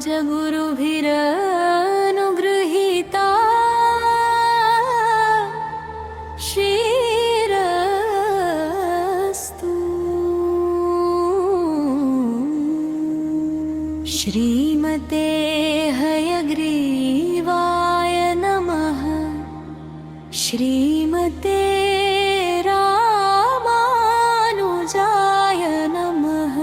राजगुरुभिरनुगृहीता श्रीरस्तु। श्रीमते हयग्रीवाय नमः। श्रीमते रामानुजाय नमः।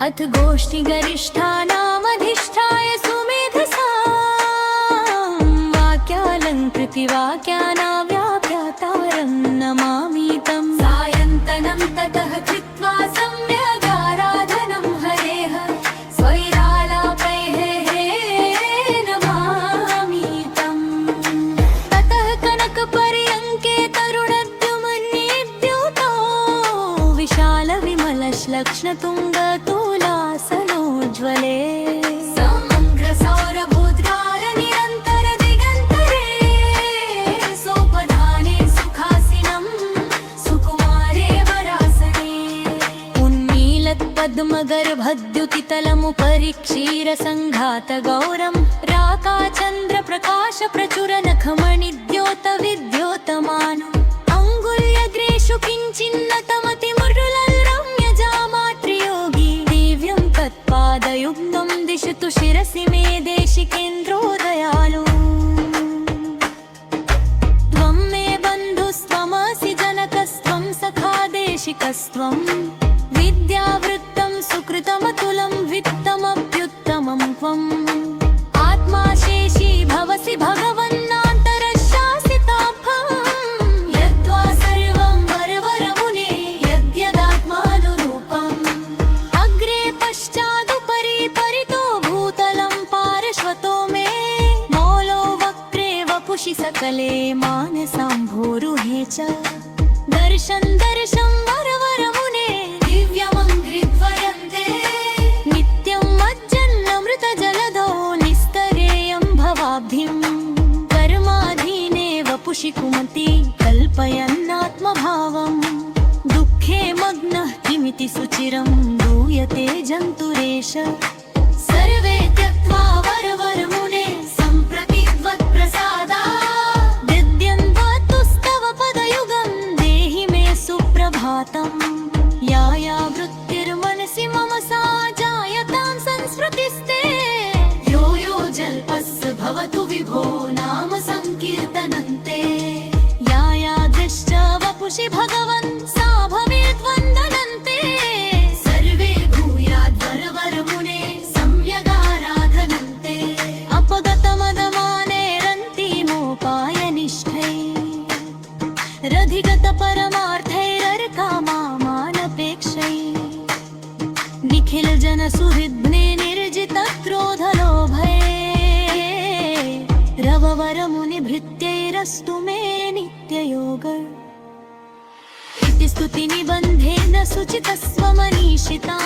अथ गोष्ठिगरिष्ठानामधिष्ठाय सुमेधसां वाक्यालङ्कृति वाक्यानाव्याप्यातारं नमामि तं। सायन्तनं ततः कृत्वा सम्यगाराधनं हरेः स्वैरालापैः नमामि तं। ततः कनकपर्यङ्के तरुणद्युम्नेद्युतो विशालविमलश्लक्ष्णतुङ्गतुलासनोज्ज्वले समग्रसौरभोद्गार निरन्तर दिगन्तरे सोपधाने सुखासिनं सुकुमारे वरासने। उन्मीलत्पद्मगर्भद्युतितलमुपरि क्षीरसङ्घातगौरं राकाचन्द्रप्रकाशप्रचुरनखमणिद्योतविद्योतमानम् अङ्गुल्यग्रेषु किञ्चिन्नतमतिमुरुलल्रम्यजामात्रियोगी दिव्यं तत्पादयुग्मं दिशतु शिरसि मे देशिकेन्द्रोदयालु। त्वं मे बन्धुस्त्वमसि जनकस्त्वं सखा देशिकस्त्वं विद्यावृत्तं सुकृतमतुलं वित्तमप्युत्तमं त्वम् आत्मा शेषी भवसि भगवन्नान्तरशासिताभं यद्वा सर्वं वरवरमुने यद्यदात्मानुरूपम् अग्रे पश्चादुपरि परितो भूतलं पार्श्वतो मे मौलो वक्रे वपुषि सकले मानसाम्भोरुहे च दर्शं दर्शं वरवरमुने दिव्यमङ्घ्रिद्वयन्ते नित्यं मज्जन्नमृतजलधो निस्तरेयं भवाब्धिं कर्माधीने वपुषि कुमति कल्पयन्नात्मभावम् दुःखे मग्नः किमिति सुचिरं दूयते जन्तुरेष सर्वे त्यक्त्वा वरवरमुने सम्प्रति त्वत्प्रसादात् दिद्यन्त्वस्तव पदयुगं देहि मे सुप्रभातम्। या या वृत्तिर्मनसि मम सा जायतां संस्मृतिस्ते यो यो जल्पस्य भवतु विभो नाम संकीर्तनन्ते। या या दृश्च वपुषि भगवन् सा भवेत् वन्दनन्ते सर्वे भूयाद्वरवरमुने सम्यगाराधनन्ते। अपगतमदमानैरन्तिमोपायनिष्ठै रधिगतपरमार्थैरर्कामामानपेक्षै निखिलजनसुहृद्ने निर्जितक्रोधलोभै रववरमुनिभृत्यैरस्तु मे नित्ययोग। इति स्तुतिनिबन्धेन सुचितस्वमनीषिता।